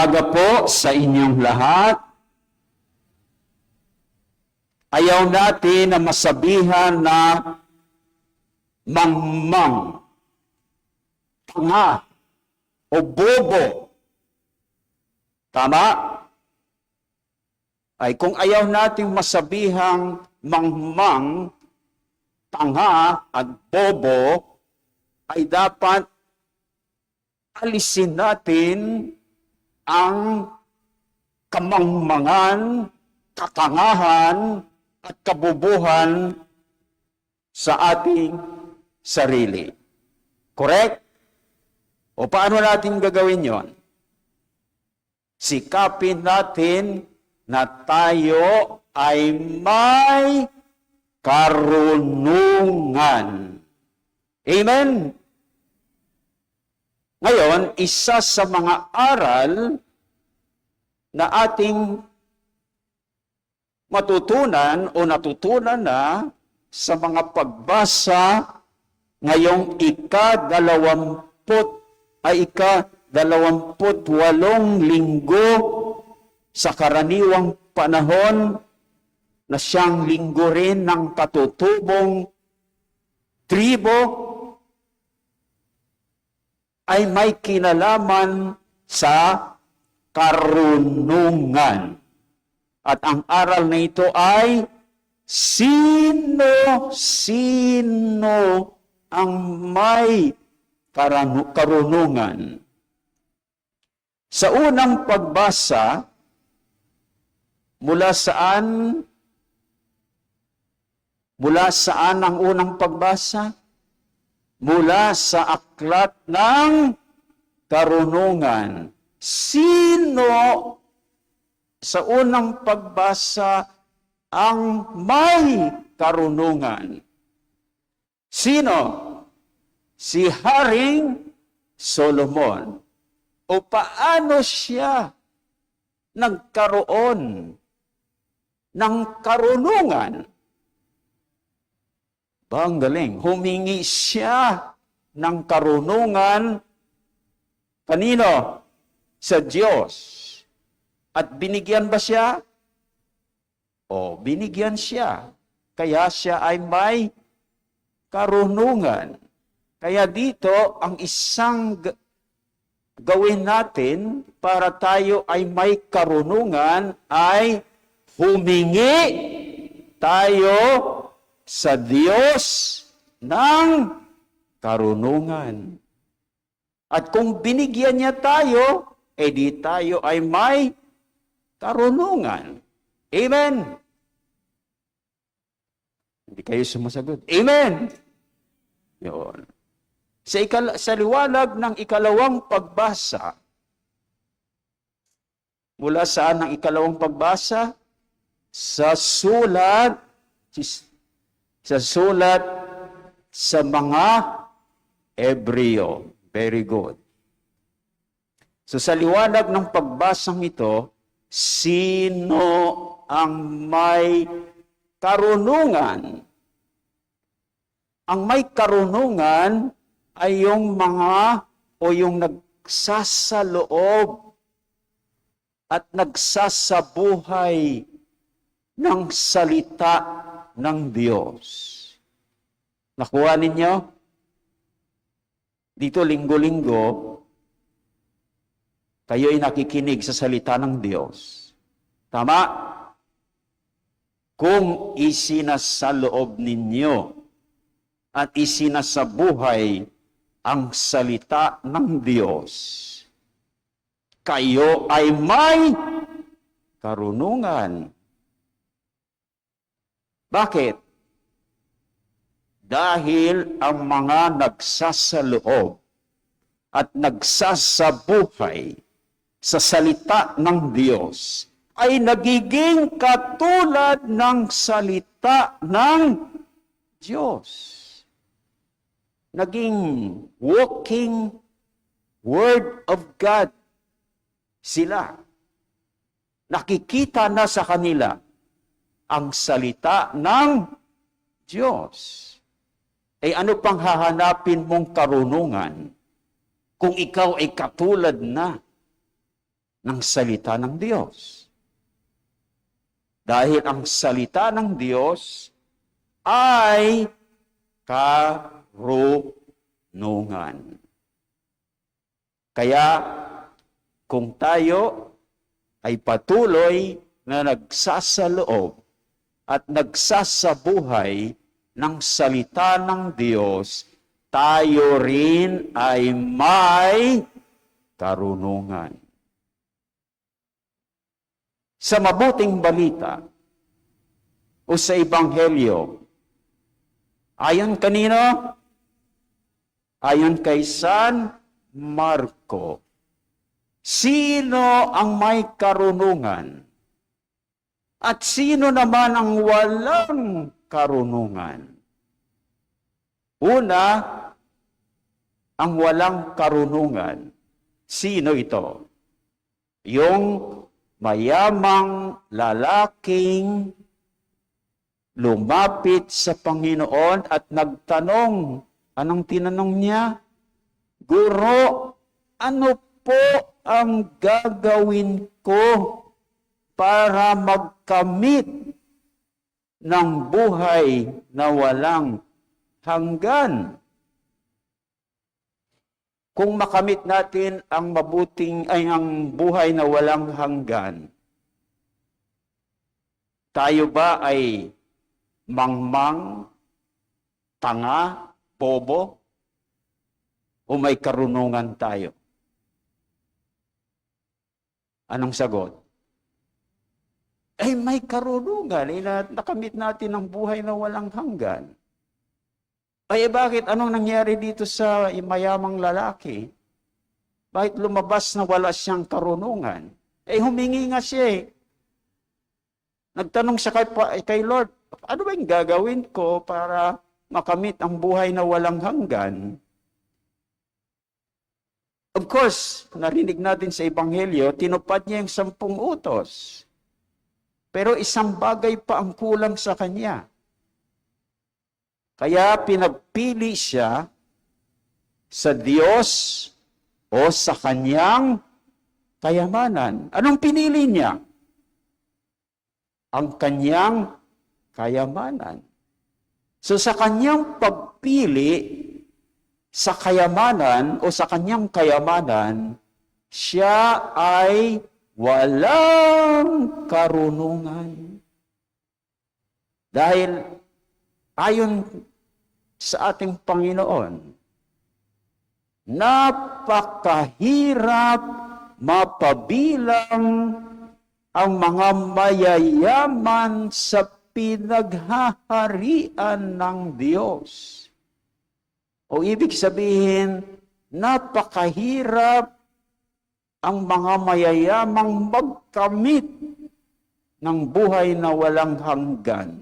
umaga po sa inyong lahat. Ayaw natin na masabihan na mangmang, tanga, o bobo. Tama? Ay kung ayaw nating masabihang mangmang, tanga, at bobo, ay dapat alisin natin ang kamangmangan, katangahan, at kabubuhan sa ating sarili. Correct? O paano natin gagawin yon? Sikapin natin na tayo ay may karunungan. Amen? Ngayon, isa sa mga aral na ating matutunan o natutunan na sa mga pagbasa ngayong ika-28 linggo sa karaniwang panahon na siyang linggo rin ng katutubong tribo ay may kinalaman sa karunungan. At ang aral na ito ay sino ang may karunungan. Sa unang pagbasa, mula saan ang unang pagbasa? Mula sa aklat ng karunungan. Sino sa unang pagbasa ang may karunungan? Sino? Si Haring Solomon. O paano siya nagkaroon ng karunungan? Ang galing. Humingi siya ng karunungan kanino? Sa Diyos. At binigyan ba siya? O, binigyan siya. Kaya siya ay may karunungan. Kaya dito, ang isang gawin natin para tayo ay may karunungan ay humingi tayo sa Diyos ng karunungan. At kung binigyan niya tayo, edi tayo ay may karunungan. Amen? Hindi kayo sumasagot. Amen? Yun. Sa liwanag ng ikalawang pagbasa, mula saan ang ikalawang pagbasa? Sa sulat sa mga Hebreo. Very good. So sa liwanag ng pagbasang ito, sino ang may karunungan? Ang may karunungan ay yung yung nagsasaloob at nagsasabuhay ng salita ng Diyos. Nakuha ninyo? Dito linggo-linggo, kayo ay nakikinig sa salita ng Diyos. Tama? Kung isinasaloob ninyo at isinasabuhay ang salita ng Diyos, kayo ay may karunungan. Bakit? Dahil ang mga nagsasaloob at nagsasabuhay sa salita ng Diyos ay nagiging katulad ng salita ng Diyos. Naging walking Word of God sila. Nakikita na sa kanila ang salita ng Diyos. Eh ano pang hahanapin mong karunungan kung ikaw ay katulad na ng salita ng Diyos. Dahil ang salita ng Diyos ay karunungan. Kaya kung tayo ay patuloy na nagsasaloob at nagsasabuhay ng salita ng Diyos, tayo rin ay may karunungan. Sa mabuting balita o sa Ebanghelyo, ayon kanino? Ayon kay San Marco. Sino ang may karunungan? At sino naman ang walang karunungan? Una, ang walang karunungan. Sino ito? Yung mayamang lalaking lumapit sa Panginoon at nagtanong. Anong tinanong niya? Guro, ano po ang gagawin ko para magkamit ng buhay na walang hanggan? Kung makamit natin ang ang buhay na walang hanggan, tayo ba ay mangmang, tanga, bobo, o may karunungan tayo? Anong sagot? Ay may karunungan, nakamit natin ang buhay na walang hanggan. Ay bakit? Anong nangyari dito sa mayamang lalaki? Bakit lumabas na wala siyang karunungan? Humingi nga siya. Nagtanong siya kay Lord, ano ba yung gagawin ko para makamit ang buhay na walang hanggan? Of course, narinig natin sa Ebanghelyo, tinupad niya yung 10 utos. Pero isang bagay pa ang kulang sa kanya. Kaya pinagpili siya sa Diyos o sa kanyang kayamanan. Anong pinili niya? Ang kanyang kayamanan. So sa kanyang pagpili sa kayamanan o sa kanyang kayamanan, siya ay walang karunungan. Dahil ayon sa ating Panginoon, napakahirap mapabilang ang mga mayayaman sa pinaghaharian ng Diyos. O ibig sabihin, napakahirap ang mga mayayamang magkamit ng buhay na walang hanggan.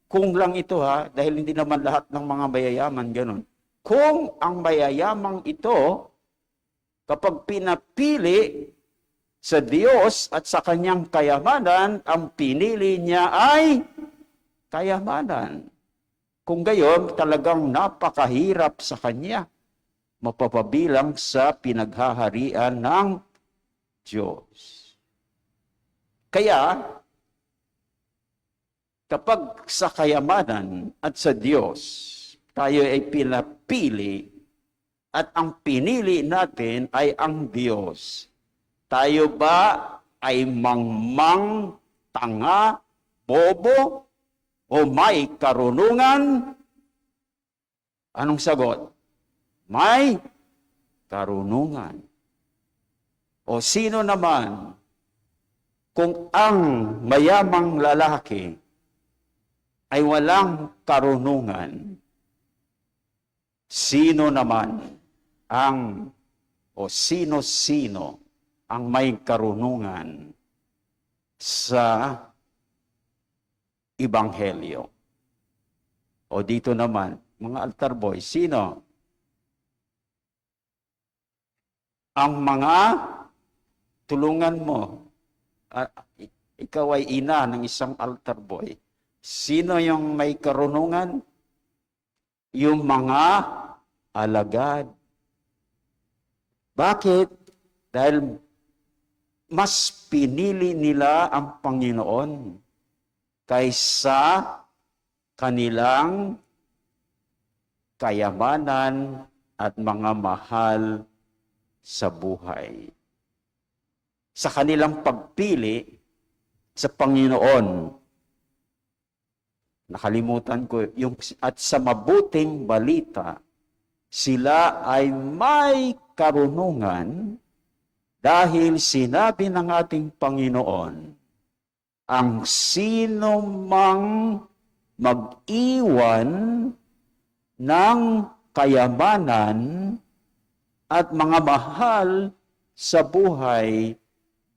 Kung lang ito dahil hindi naman lahat ng mga mayayaman ganun. Kung ang mayayamang ito, kapag pinapili sa Diyos at sa kanyang kayamanan, ang pinili niya ay kayamanan. Kung gayon, talagang napakahirap sa kanya mapapabilang sa pinaghaharian ng Diyos. Kaya, kapag sa kayamanan at sa Diyos, tayo ay pinapili at ang pinili natin ay ang Diyos, tayo ba ay mangmang, tanga, bobo, o may karunungan? Anong sagot? May karunungan. O sino naman kung ang mayamang lalaki ay walang karunungan, sino naman sino-sino ang may karunungan sa Ebanghelyo? O dito naman, mga altar boys, sino? Ang mga tulungan mo, ikaw ay ina ng isang altar boy. Sino yung may karunungan? Yung mga alagad. Bakit? Dahil mas pinili nila ang Panginoon kaysa kanilang kayamanan at mga mahal sa buhay. Sa kanilang pagpili sa Panginoon, nakalimutan ko yung at sa mabuting balita, sila ay may karunungan dahil sinabi ng ating Panginoon, ang sino mang mag-iwan ng kayamanan at mga mahal sa buhay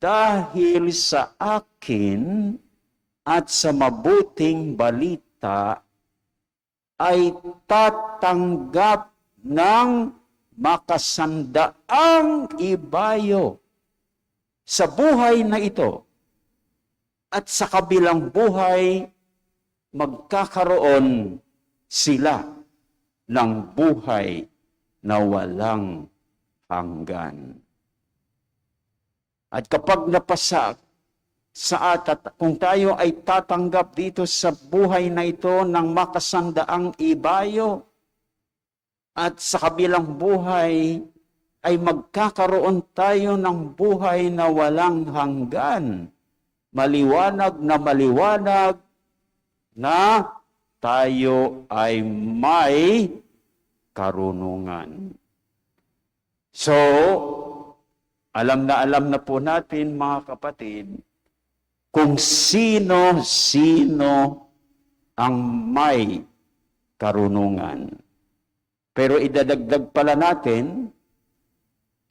dahil sa akin at sa mabuting balita ay tatanggap ng makasandaang ibayo sa buhay na ito at sa kabilang buhay magkakaroon sila ng buhay na walang hanggan. At kapag napasa sa atat, kung tayo ay tatanggap dito sa buhay na ito ng makasandaang ibayo, at sa kabilang buhay ay magkakaroon tayo ng buhay na walang hanggan. Maliwanag na tayo ay may karunungan. So, alam na po natin mga kapatid, kung sino-sino ang may karunungan. Pero idadagdag pala natin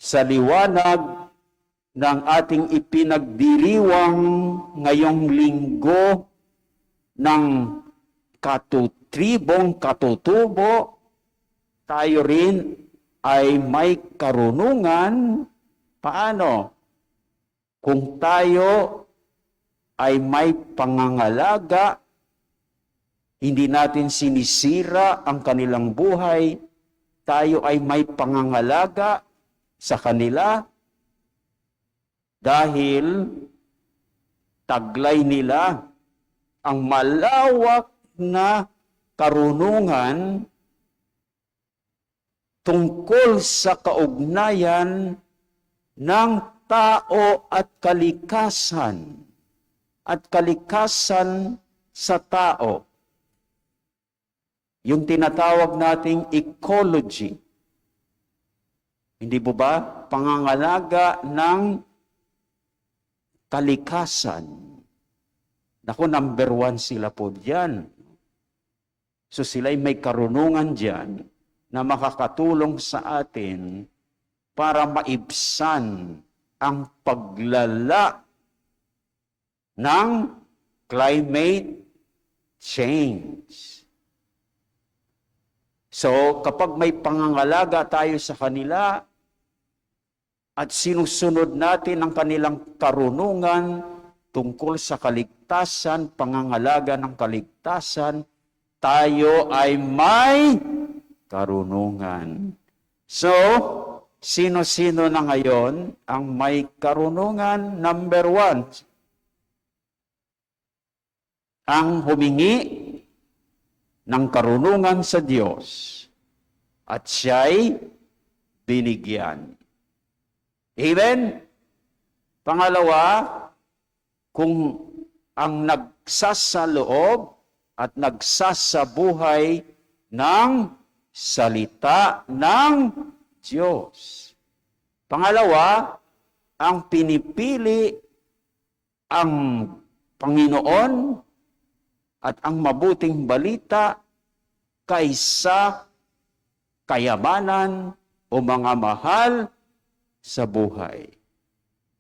sa liwanag ng ating ipinagdiriwang ngayong linggo ng katutribong katutubo, tayo rin ay may karunungan. Paano? Kung tayo ay may pangangalaga, hindi natin sinisira ang kanilang buhay, tayo ay may pangangalaga sa kanila dahil taglay nila ang malawak na karunungan tungkol sa kaugnayan ng tao at kalikasan sa tao. Yung tinatawag nating ecology. Hindi po ba? Pangangalaga ng kalikasan. Naku, number 1 sila po diyan. So sila'y may karunungan diyan na makakatulong sa atin para maibsan ang paglala ng climate change. So, kapag may pangangalaga tayo sa kanila at sinusunod natin ang kanilang karunungan tungkol sa kaligtasan, pangangalaga ng kaligtasan, tayo ay may karunungan. So, sino-sino na ngayon ang may karunungan? Number 1, ang humingi ng karunungan sa Diyos at siya'y binigyan. Amen? Pangalawa, kung ang nagsasaloob at nagsasabuhay ng salita ng Diyos. Pangalawa, ang pinipili ang Panginoon at ang mabuting balita kaysa kayamanan o mga mahal sa buhay.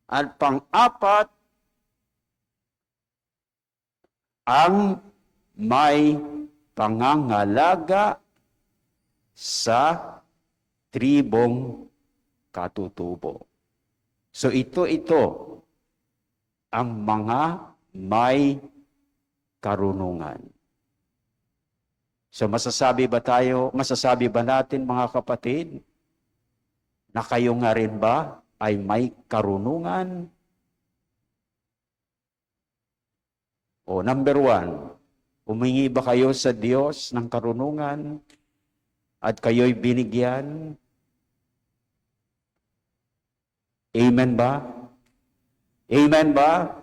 At pang-apat, ang may pangangalaga sa tribong katutubo. So ito ang mga may karunungan. So masasabi ba natin mga kapatid, na kayo nga rin ba ay may karunungan? O number 1, humingi ba kayo sa Diyos ng karunungan at kayo'y binigyan? Amen ba? Amen ba?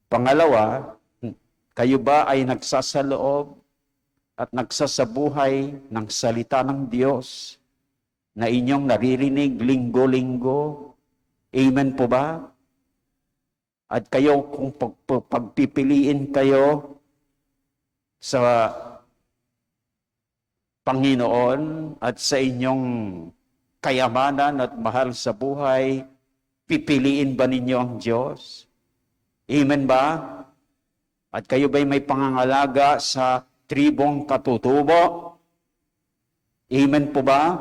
Pangalawa, kayo ba ay nagsasaloob at nagsasabuhay ng salita ng Diyos na inyong naririnig linggo-linggo? Amen po ba? At kayo, kung pagpipiliin kayo sa Panginoon at sa inyong kayamanan at mahal sa buhay, pipiliin ba ninyo ang Diyos? Amen ba? At kayo ba'y may pangangalaga sa tribong katutubo? Amen po ba?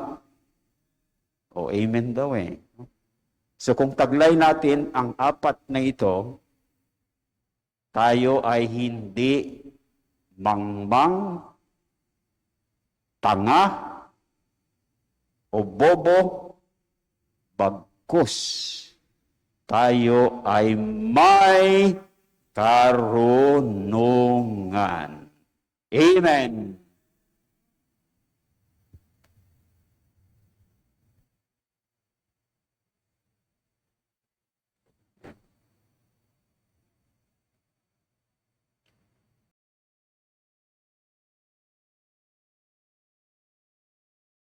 O amen daw eh. So kung taglay natin ang 4 na ito, tayo ay hindi mangmang, tanga, o bobo, bagkus. Tayo ay may karunungan. Amen.